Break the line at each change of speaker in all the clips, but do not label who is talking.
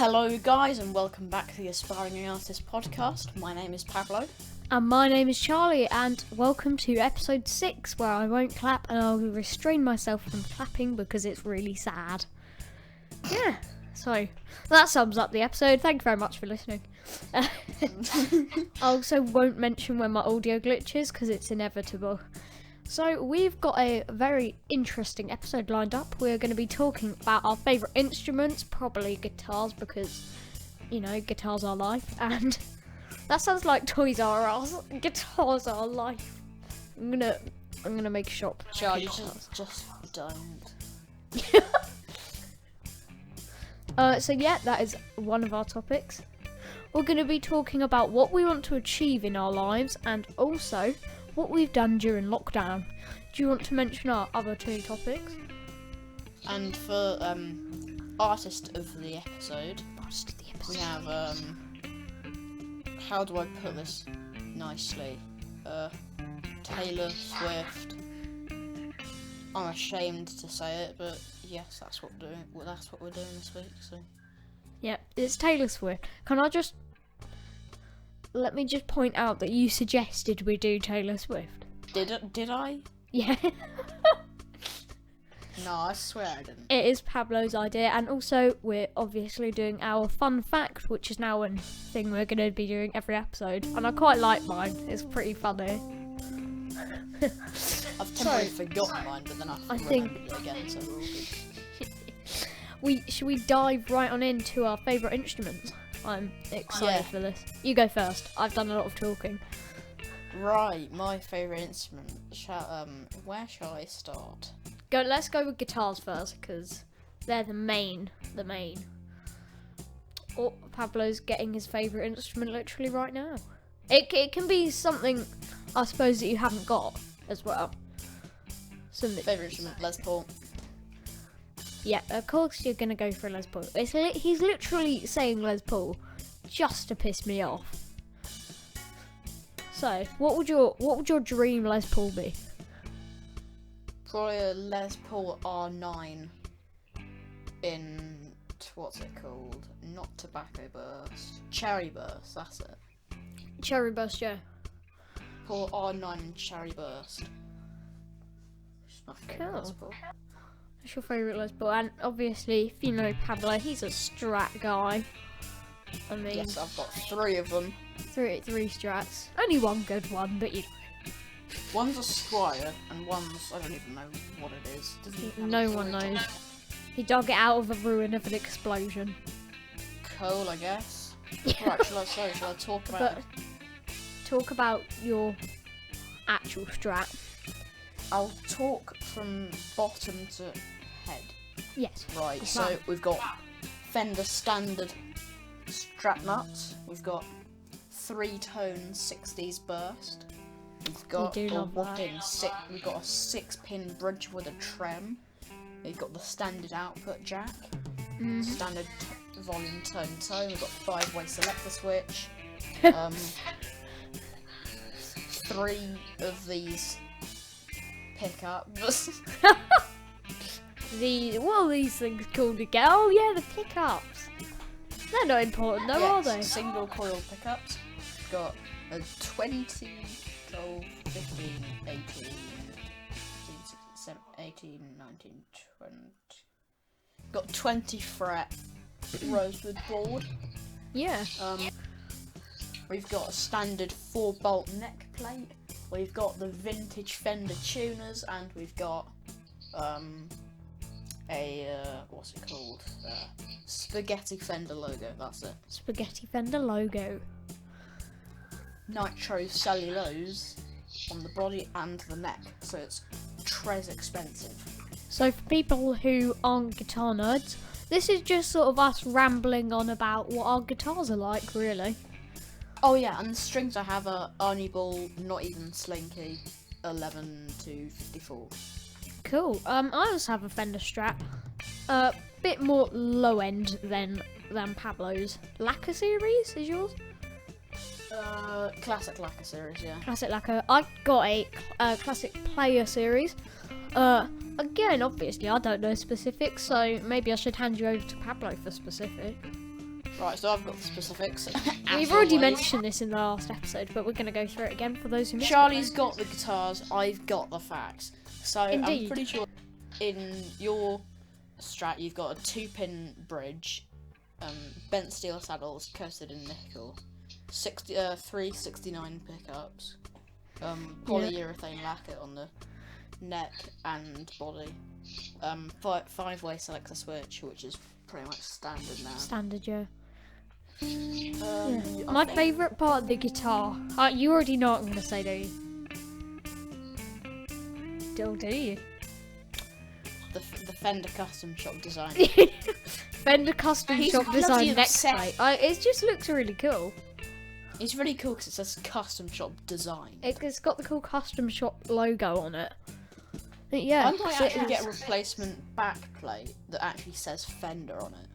Hello guys and welcome back to the Aspiring Young Artist podcast. My name is Pablo.
And my name is Charlie, and welcome to episode 6, where I won't clap and I'll restrain myself from clapping because it's really sad. Yeah, so that sums up the episode. Thank you very much for listening. I also won't mention when my audio glitches because it's inevitable. So we've got a very interesting episode lined up. We're going to be talking about our favourite instruments, probably guitars, because, you know, guitars are life, and that sounds like Toys R Us. Guitars are life. I'm gonna make a shop.
Charlie, just don't.
So yeah, that is one of our topics. We're going to be talking about what we want to achieve in our lives, and also what we've done during lockdown. Do you want to mention our other two topics?
And for artist of the episode, we have how do I put this nicely? Taylor Swift. I'm ashamed to say it, but yes, that's what we're doing this week. So
yeah, it's Taylor Swift. Let me just point out that you suggested we do Taylor Swift.
Did I?
Yeah.
No, I swear I didn't.
It is Pablo's idea, and also we're obviously doing our fun fact, which is now a thing we're going to be doing every episode, and I quite like mine. It's pretty funny.
I've temporarily forgotten mine, but then I remembered it again, so we're all good.
Should we dive right on into our favourite instruments? I'm excited for this. You go first. I've done a lot of talking.
Right, my favourite instrument. Where shall I start?
Let's go with guitars first, because they're the main. Oh, Pablo's getting his favourite instrument literally right now. It can be something, I suppose, that you haven't got as well.
Favourite instrument, Les Paul.
Yeah, of course you're gonna go for Les Paul. He's literally saying Les Paul just to piss me off. So, what would your dream Les Paul be?
Probably a Les Paul R9 in what's it called? Not Tobacco Burst, Cherry Burst. That's it.
Cherry Burst, yeah.
Paul R9 and Cherry Burst.
Cool. Les Paul. What's your favourite Les Paul? And obviously, if you know Pablo, he's a Strat guy. I mean,
yes, I've got 3 of them.
Three Strats. Only one good one, but you know.
One's a Squire, and one's, I don't even know what it is.
No one knows. He dug it out of a ruin of an explosion.
Cool, I guess. Right, shall I talk about it?
Talk about your actual Strat.
I'll talk from bottom to head.
Yes.
Right, so we've got Fender standard Strat nuts. We've got 3-tone 60s burst. We've got we've got a 6-pin bridge with a trem. We've got the standard output jack. Standard volume tone. We've got 5-way selector switch. 3 of these pickups.
What are these things called again? Oh yeah, the pickups. They're not important though, are they?
Single coil pickups. We've got a 20, 12, 15, 18, 18, 19, 20. Got 20 fret rosewood board.
Yeah.
We've got a standard 4-bolt neck plate. We've got the vintage Fender tuners, and we've got what's it called? Spaghetti Fender logo. That's it.
Spaghetti Fender logo.
Nitro cellulose on the body and the neck, so it's tres expensive.
So for people who aren't guitar nerds, this is just sort of us rambling on about what our guitars are like, really.
Oh yeah, and the strings I have are Arnie Ball, not even Slinky, 11 to 54.
Cool. I also have a Fender Strat. Bit more low end than Pablo's. Lacquer series is yours?
Classic Lacquer series, yeah.
Classic Lacquer. I've got a classic player series. Again, obviously, I don't know specifics, so maybe I should hand you over to Pablo for specific.
Right, so I've got the specifics.
We've already mentioned this in the last episode, but we're going to go through it again for those who missed
Charlie's got the guitars, I've got the facts. So
Indeed.
I'm pretty sure in your Strat you've got a 2-pin bridge, bent steel saddles coated in nickel, 369 pickups, polyurethane lacquer on the neck and body, 5-way selector switch, which is pretty much standard now.
Standard, yeah.
Yeah.
My favourite part of the guitar. You already know what I'm going to say, don't you? Do you?
The Fender custom shop design.
Fender custom
He's
shop design
bloody
neck
obsessed.
plate. It just looks really cool.
It's really cool because it says custom shop design.
It's got the cool custom shop logo on it. Yeah.
I might actually get a replacement back plate that actually says Fender on it.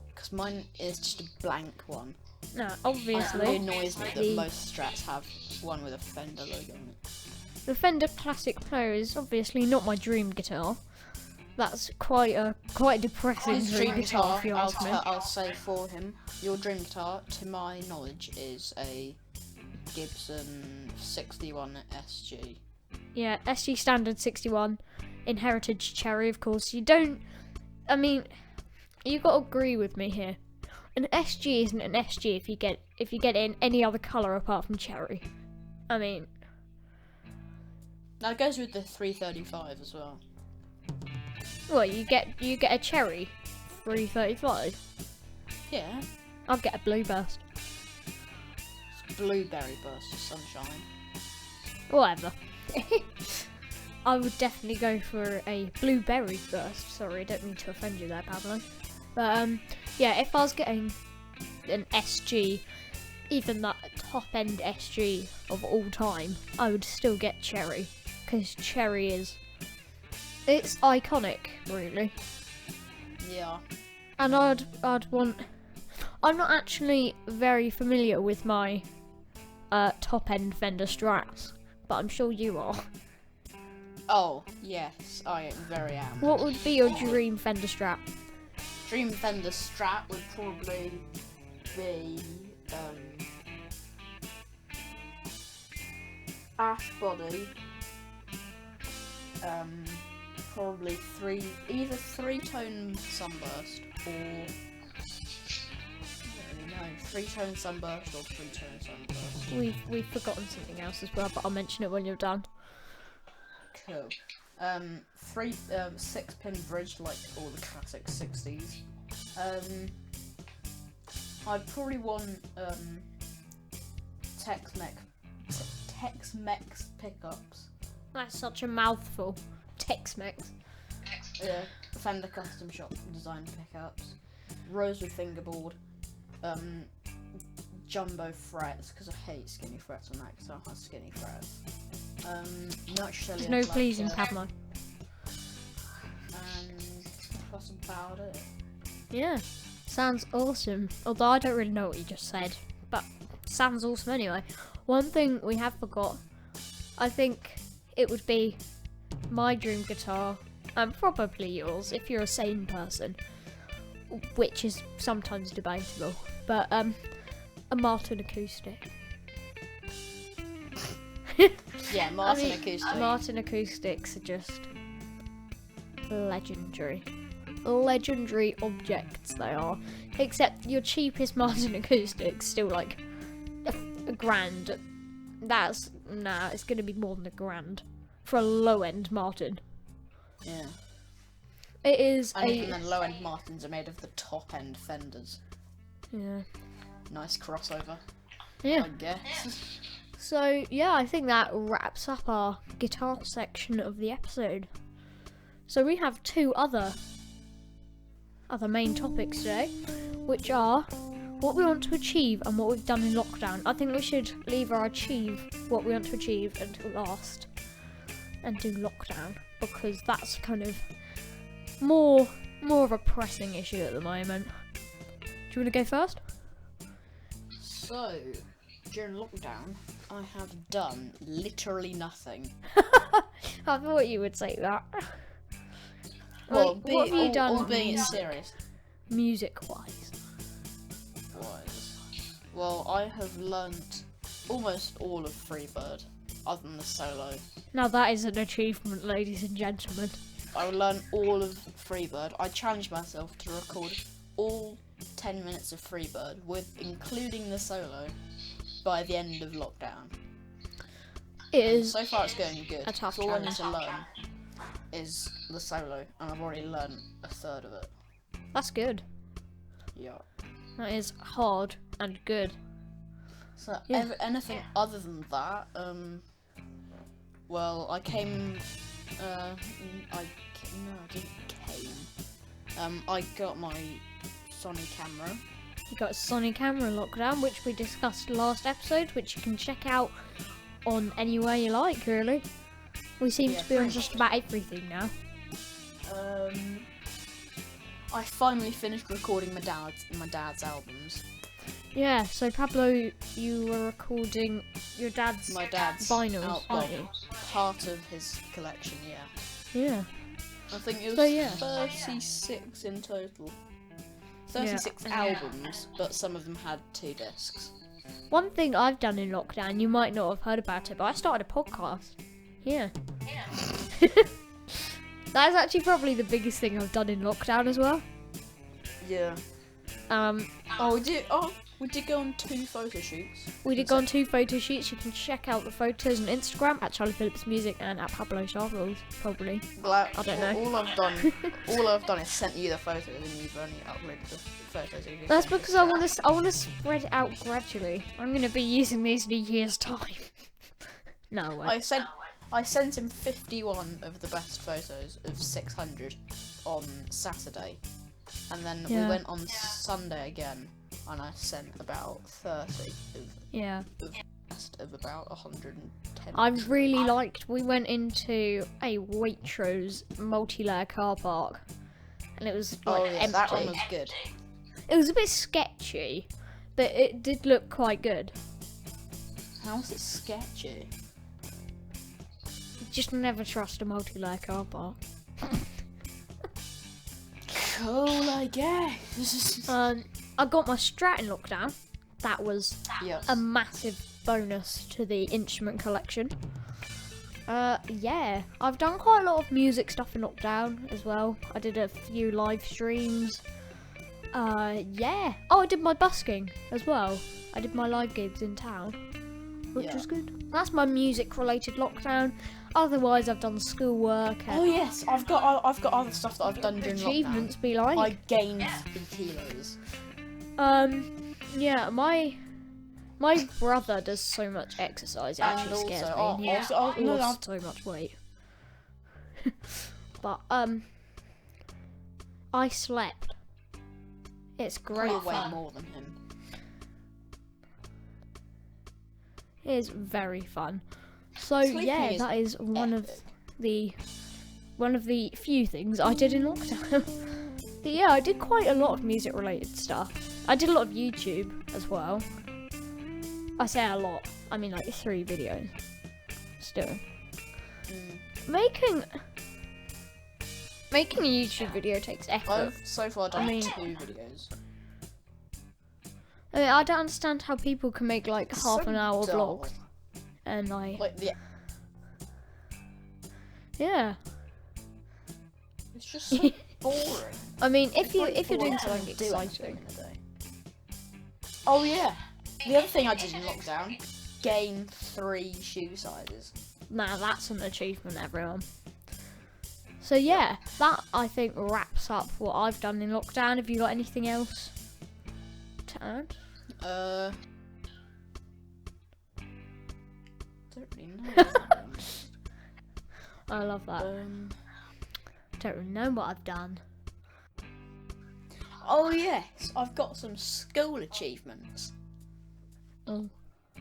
Because mine is just a blank one.
No,
It
obviously.
really annoys me that most Strats have one with a Fender logo on it.
The Fender Classic Player is obviously not my dream guitar. That's quite a depressing
His
dream guitar, if you
I'll,
ask me.
I'll say for him, your dream guitar, to my knowledge, is a Gibson 61 SG.
Yeah, SG Standard 61, Heritage Cherry, of course. You got to agree with me here. An SG isn't an SG if you get it in any other colour apart from cherry. I mean,
That goes with the 335 as well.
well, you get a cherry 335.
Yeah.
I'll get a blue burst.
It's blueberry burst of sunshine.
Whatever. I would definitely go for a blueberry burst. Sorry, I don't mean to offend you there, Pablo. But yeah, if I was getting an SG, even that top end SG of all time, I would still get cherry, because cherry it's iconic, really.
Yeah.
And I'd want. I'm not actually very familiar with my top end Fender Strats, but I'm sure you are.
Oh, yes, I very am.
What would be your dream Fender Strat?
Dream Fender Strat would probably be ash body, probably either 3-tone sunburst or I don't really know, 3-tone sunburst or 3-tone sunburst.
We've forgotten something else as well, but I'll mention it when you're done.
Cool. 6-pin bridge like all the classic 60s. I'd probably want Tex-Mex pickups.
That's such a mouthful. Tex-Mex.
Yeah, Fender custom shop design pickups. Rosewood fingerboard. Jumbo frets, because I hate skinny frets on that guitar. Has skinny frets.
There's no pleasing, Pablo.
And that's about it.
Yeah, sounds awesome. Although I don't really know what you just said, but sounds awesome anyway. One thing we have forgot, I think it would be my dream guitar, and probably yours if you're a sane person, which is sometimes debatable, but a Martin acoustic.
Yeah, Martin acoustic.
Martin acoustics are just legendary. Legendary objects they are. Except your cheapest Martin acoustics still like a grand. It's gonna be more than a grand for a low end Martin.
Yeah.
It is
And even then, low end Martins are made of the top end Fenders.
Yeah.
Nice crossover.
Yeah.
I guess.
So yeah, I think that wraps up our guitar section of the episode. So we have two other main topics today, which are what we want to achieve and what we've done in lockdown. I think we should leave our what we want to achieve until last and do lockdown, because that's kind of more of a pressing issue at the moment. Do you want to go first?
So, during lockdown, I have done literally nothing.
I thought you would say that.
Well,
what have you done
all being serious.
music-wise?
Well, I have learnt almost all of Freebird, other than the solo.
Now that is an achievement, ladies and gentlemen.
I learned all of Freebird. I challenged myself to record all 10 minutes of Freebird, including the solo, by the end of lockdown. So far it's going good.
A tough
all I need
challenge.
to learn is the solo, and I've already learned a third of it.
That's good.
Yeah.
That is hard and good.
So
Yeah.
anything other than that, well, I came. I got my Sony camera.
You got a Sony camera lockdown, which we discussed last episode, which you can check out on anywhere you like, really. We seem to be on just about everything now.
I finally finished recording my dad's albums.
Yeah, so Pablo, you were recording my dad's vinyls, aren't you?
Part of his collection, yeah.
Yeah.
I think it was
So, yeah.
36 in total. 36 albums, but some of them had 2 discs.
One thing I've done in lockdown, you might not have heard about it, but I started a podcast. Yeah. That is actually probably the biggest thing I've done in lockdown as well.
Yeah. We did go on 2 photo shoots.
We did go on 2 photo shoots. You can check out the photos on Instagram at Charlie Phillips Music and at Pablo Charles, probably.
Well,
I don't know.
All I've done is sent you the photos, and you've only uploaded the photos.
That's because I want to spread it out gradually. I'm going to be using these in a year's time. No way.
I sent him 51 of the best photos of 600 on Saturday, and then we went on Sunday again, and I sent about 30 of best of about 110.
I really liked. We went into a Waitrose multi-layer car park, and it was empty.
That one was good.
It was a bit sketchy, but it did look quite good.
How was it sketchy?
Just never trust a multi-layer car park.
Cool, I guess.
I got my Strat in lockdown. That was a massive bonus to the instrument collection. Yeah, I've done quite a lot of music stuff in lockdown as well. I did a few live streams. Yeah. Oh, I did my busking as well. I did my live gigs in town, which was good. That's my music-related lockdown. Otherwise, I've done schoolwork.
Oh yes, I've got other stuff that I've done during
achievements.
lockdown.
Be like.
I gained 3 kilos.
Yeah, my brother does so much exercise. It actually scares me. He lost so much weight. But I slept. It's great
I weigh
fun.
more than him.
It is very fun. So
Sleeping
that is one
epic.
of the few things I did in lockdown. But yeah, I did quite a lot of music related stuff. I did a lot of YouTube as well. I say a lot. I mean like 3 videos. Still. Making a YouTube video takes effort.
I've so far done 2 videos.
I mean, I don't understand how people can make like half an hour vlogs. And yeah.
It's just so boring.
I mean, if you're doing something exciting.
Oh yeah. The other thing I did in lockdown, gain 3 shoe sizes.
Nah, that's an achievement, everyone. So yeah, that I think wraps up what I've done in lockdown. Have you got anything else to add?
Don't really know.
I love that. Don't really know what I've done.
Oh yes, I've got some school achievements.
Oh.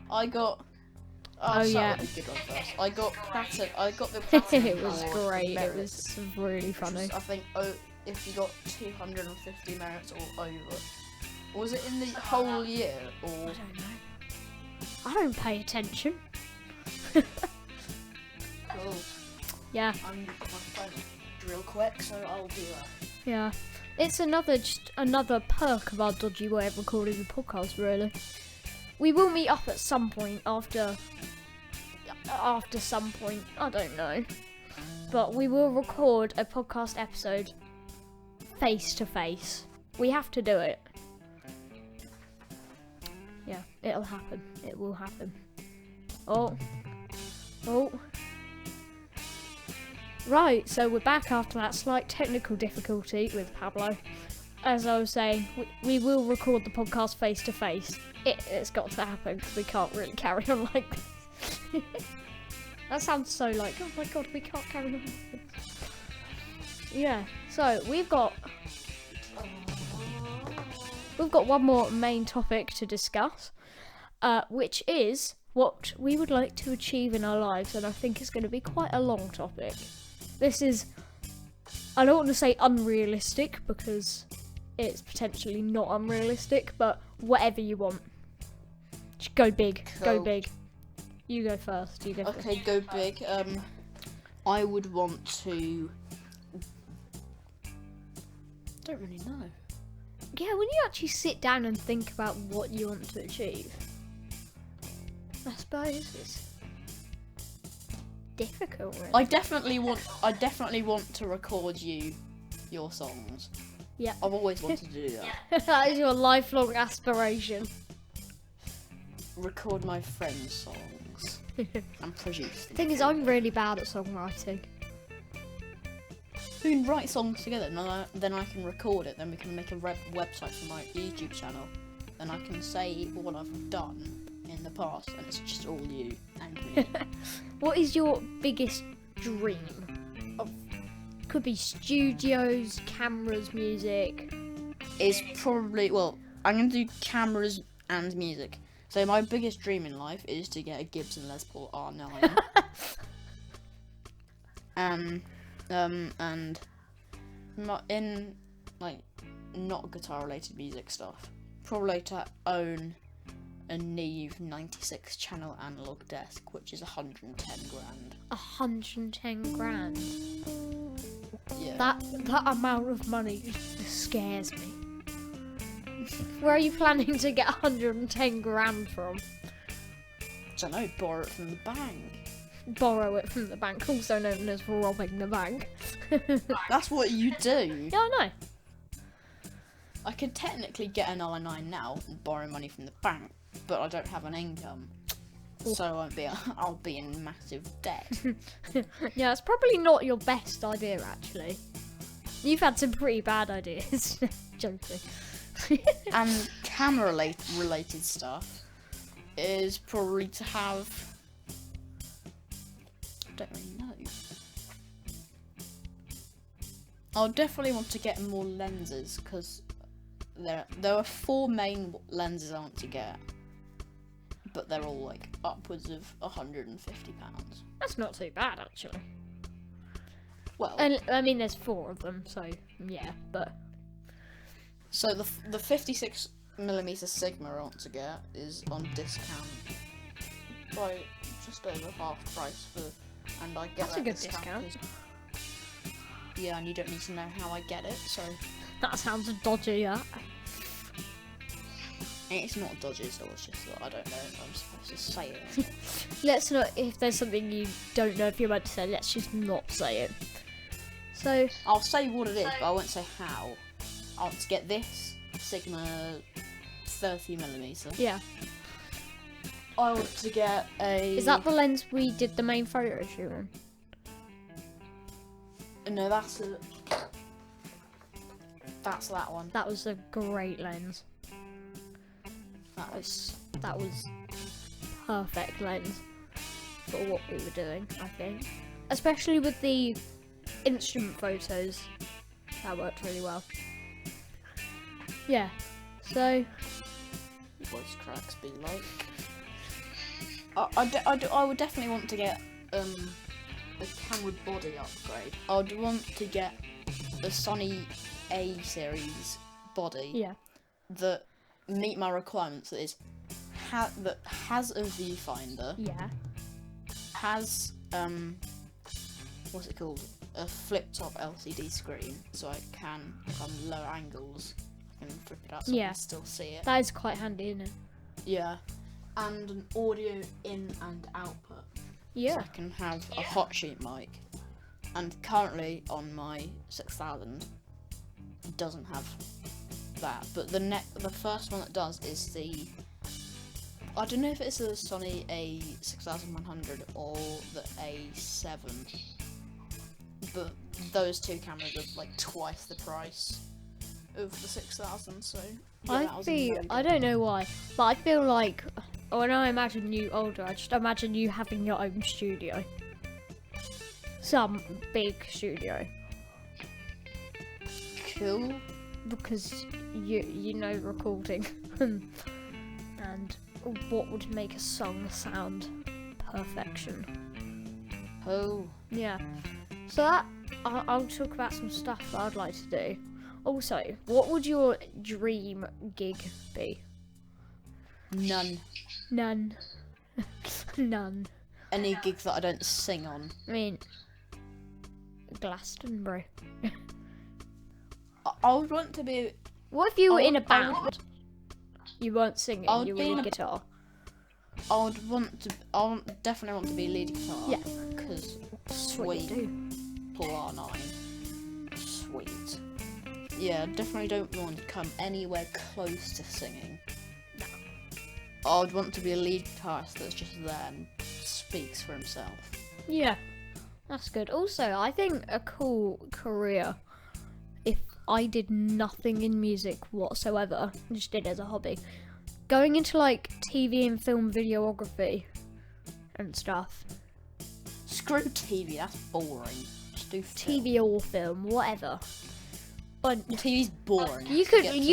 I got.
Yeah.
With the good one first. I got the platinum.
It was
award
great.
for
It
merits,
was really
which
funny.
was, I think if you got 250 merits or over. Was it in the whole year or?
I don't know. I don't pay attention.
Cool.
Yeah.
I'm gonna put my phone on real quick, so I'll do that.
Yeah. It's just another perk of our dodgy way of recording the podcast, really. we will meet up at some point after some point. I don't know. But we will record a podcast episode face to face. We have to do it. Yeah, it'll happen. It will happen. Oh. Right, so we're back after that slight technical difficulty with Pablo. As I was saying, we will record the podcast face to face. It's got to happen because we can't really carry on like this. That sounds so like, oh my god, we can't carry on like this. Yeah, so we've got one more main topic to discuss, which is what we would like to achieve in our lives, and I think it's going to be quite a long topic. This is, I don't want to say unrealistic because it's potentially not unrealistic, but whatever you want. Just go big,
Cool.
Go big. You go first.
Okay, go big. I would want to. Don't really know.
Yeah, when you actually sit down and think about what you want to achieve, I suppose it's difficult. Really.
I definitely want to record your songs.
Yeah.
I've always wanted to do that.
That is your lifelong aspiration.
Record my friends' songs and produce them.
The thing is, I'm really bad at songwriting.
We can write songs together, and then I can record it. Then we can make a website for my YouTube channel. Then I can say what I've done in the past, and it's just all you and me.
What is your biggest dream? Could be studios, cameras, music.
Is probably, well, I'm going to do cameras and music. So my biggest dream in life is to get a Gibson Les Paul R9. And in, like, not guitar related music stuff, probably to own a Neve 96 channel analog desk, which is 110 grand.
110 grand.
Yeah.
That amount of money just scares me. Where are you planning to get 110 grand from?
I don't know, borrow it from the bank.
Borrow it from the bank, also known as robbing the bank.
That's what you do.
Yeah, I know.
I could technically get an R9 now and borrow money from the bank, but I don't have an income. So I'll be in massive debt.
Yeah, it's probably not your best idea, actually. You've had some pretty bad ideas. Joking.
And camera related stuff is probably to have. I don't really know. I'll definitely want to get more lenses because there are 4 main lenses I want to get, but they're all like upwards of £150.
That's not too bad, actually.
Well,
And I mean, there's 4 of them, so yeah, but.
so the 56mm Sigma I want to get is on discount by just over half price and I get
That's
that
a good
discount.
discount.
Yeah, and you don't need to know how I get it, so
That sounds dodgy, that.
it's not dodgy, so it's just that I don't know if I'm supposed to say it.
Let's not, if there's something you don't know if you're about to say, let's just not say it. So,
I'll say what it is, but I won't say how. I want to get this Sigma 30mm.
yeah.
I want to get a.
Is that the lens we did the main photo shoot on?
No, that's that one.
That was a great lens.
That was.
That was perfect lens for what we were doing, I think. Especially with the instrument photos. That worked really well. Yeah. So,
Voice cracks be like. I would definitely want to get a camera body upgrade. I'd want to get a Sony A series body
yeah.
that meet my requirements. That is, that has a viewfinder,
Yeah.
has what's it called? A flip top LCD screen, so I can, if I'm low angles, I can flip it up so I
Yeah.
can still see it.
That is quite handy, isn't it?
Yeah, and an audio in and output.
Yeah.
So I can have a hot sheet mic. And currently on my 6000 it doesn't have that. But the first one that does is I don't know if it's the Sony A6100 or the A7. But those two cameras are like twice the price of the 6000, so yeah,
I don't know why, but I feel like when I imagine you older, I just imagine you having your own studio. Some big studio.
Cool.
Because you know recording and what would make a song sound perfection.
Oh.
Yeah. So that I'll talk about some stuff that I'd like to do. Also, what would your dream gig be?
None.
None. None.
Any gigs that I don't sing on.
I mean, Glastonbury.
I would want to be.
What if you were in a band? You weren't singing, you were in a guitar.
I would definitely want to be lead guitar.
Yeah.
Because sweet. Paul R9. Sweet. Yeah, definitely don't want to come anywhere close to singing.
No.
I would want to be a lead guitarist that's just there and speaks for himself.
Yeah, that's good. Also, I think a cool career, if I did nothing in music whatsoever, just did it as a hobby, going into like TV and film videography and stuff.
Screw TV, that's boring. Just do film.
TV or film, whatever. But
TV's boring.
you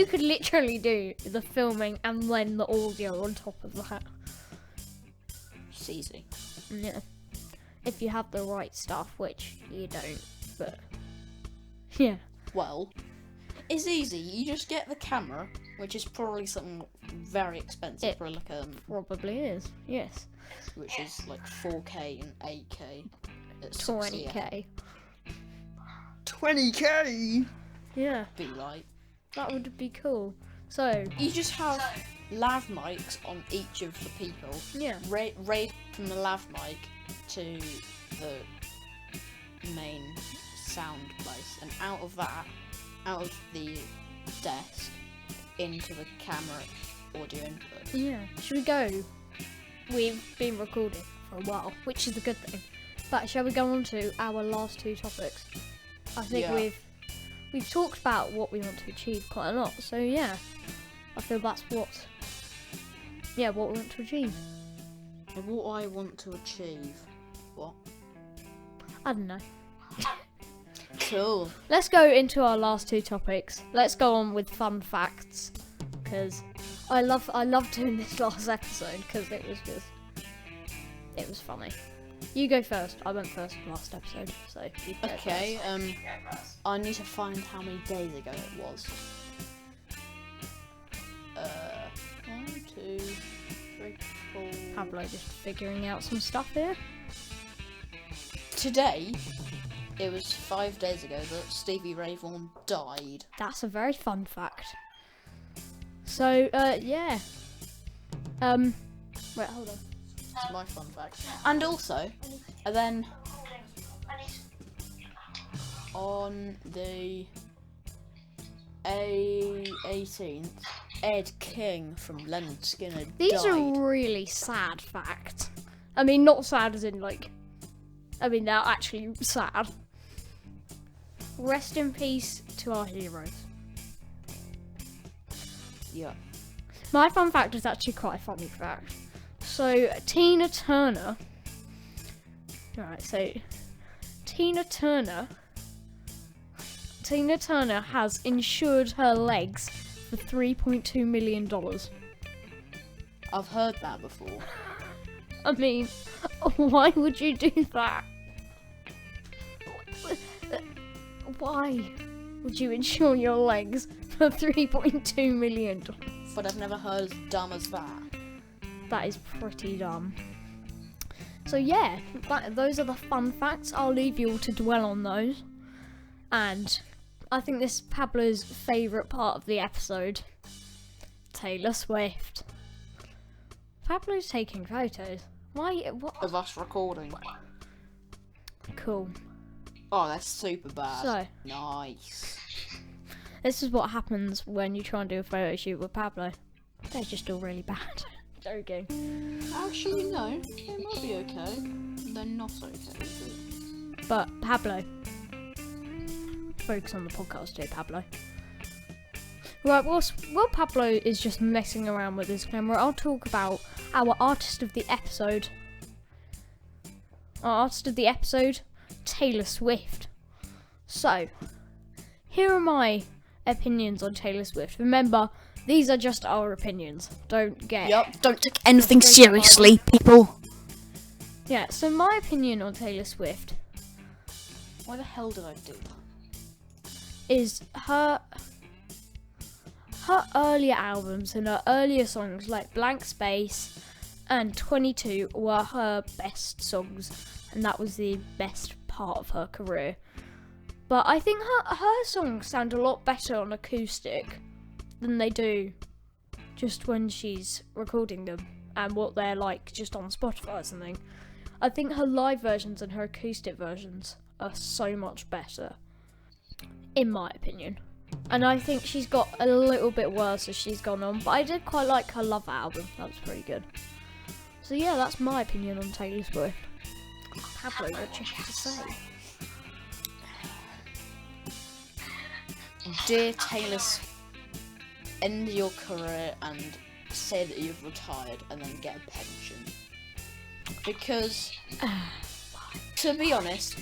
could literally do the filming and then the audio on top of that.
It's easy.
Yeah. If you have the right stuff, which you don't, but yeah.
Well, it's easy. You just get the camera, which is probably something very expensive
It
for like
probably is, yes.
which is like 4K and 8K. At
20k.
20K.
Yeah,
Be like.
that would be cool. So,
You just have lav mics on each of the people.
yeah.
Raid from the lav mic to the main sound place, and out of the desk, into the camera audio input.
Yeah. Should we go? We've been recording for a while, which is a good thing. But shall we go on to our last two topics? I think
Yeah.
we've talked about what we want to achieve quite a lot. So yeah, I feel that's what we want to achieve.
What I want to achieve. What?
I don't know.
Cool.
Let's go into our last two topics. Let's go on with fun facts, because I love doing this last episode because it was funny. You go first. I went first last episode, so you go
Okay.
first.
I need to find how many days ago it was. 1, 2, 3, 4.
Pablo just figuring out some stuff here.
Today, it was 5 days ago that Stevie Ray Vaughan died.
That's a very fun fact. So, yeah. Wait, hold on.
That's my fun fact. And also, and then on the 18th, Ed King from Leonard Skinner
These
died.
are really sad facts. I mean, not sad as in like. I mean, they're actually sad. Rest in peace to our heroes.
Yeah.
My fun fact is actually quite a funny fact. So, Tina Turner. Alright, so Tina Turner has insured her legs for $3.2 million.
I've heard that before.
I mean, why would you do that? Why would you insure your legs for $3.2 million?
But I've never heard as dumb as that.
That is pretty dumb. So yeah, those are the fun facts. I'll leave you all to dwell on those. And I think this is Pablo's favourite part of the episode. Taylor Swift. Pablo's taking photos. Why? What?
Of us recording.
Cool.
Oh, that's super bad.
So,
nice.
this is what happens when you try and do a photo shoot with Pablo. They're just all really bad. Joking.
Actually, no. They might be okay. They're not okay.
But Pablo. Focus on the podcast here, Pablo. Right, while Pablo is just messing around with his camera, I'll talk about our artist of the episode. Our artist of the episode, Taylor Swift. So, here are my opinions on Taylor Swift. Remember, these are just our opinions. Don't
take anything seriously, people.
Yeah, so my opinion on Taylor Swift.
Why the hell did I do that?
Is her earlier albums and her earlier songs like Blank Space and 22 were her best songs, and that was the best part of her career. But I think her songs sound a lot better on acoustic than they do just when she's recording them and what they're like just on Spotify or something. I think her live versions and her acoustic versions are so much better, in my opinion. And I think she's got a little bit worse as she's gone on, but I did quite like her Love album. That was pretty good. So yeah, that's my opinion on Taylor Swift. Pablo, what do you have to say?
Dear Taylor, end your career and say that you've retired and then get a pension. Because, to be honest,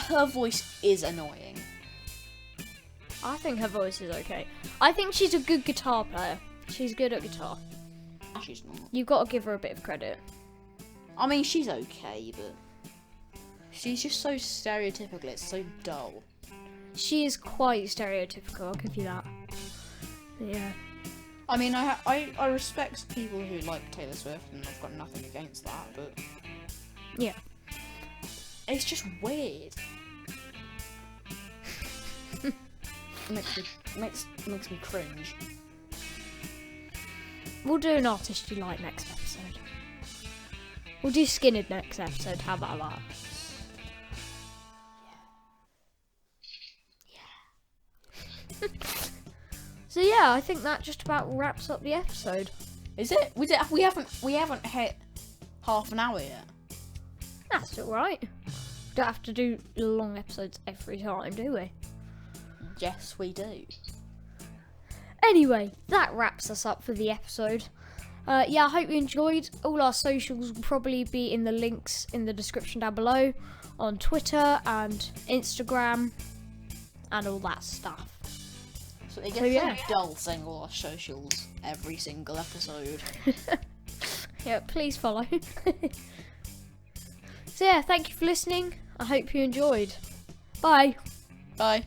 her voice is annoying.
I think her voice is okay. I think she's a good guitar player. She's good at guitar.
She's not.
You've got to give her a bit of credit.
I mean, she's okay, but she's just so stereotypical, it's so dull.
She is quite stereotypical, I'll give you that. Yeah.
I mean, I respect people who like Taylor Swift, and I've got nothing against that, but
yeah,
it's just weird. makes me cringe.
We'll do an artist you like next episode. We'll do Skinhead next episode. How about that? Yeah. So yeah, I think that just about wraps up the episode.
Is it? We haven't hit half an hour yet.
That's alright. Don't have to do long episodes every time, do we?
Yes, we do.
Anyway, that wraps us up for the episode. Yeah, I hope you enjoyed. All our socials will probably be in the links in the description down below, on Twitter and Instagram and all that stuff.
So it gets so dull saying all our socials every single episode.
Yeah, please follow. So yeah, thank you for listening. I hope you enjoyed. Bye.
Bye.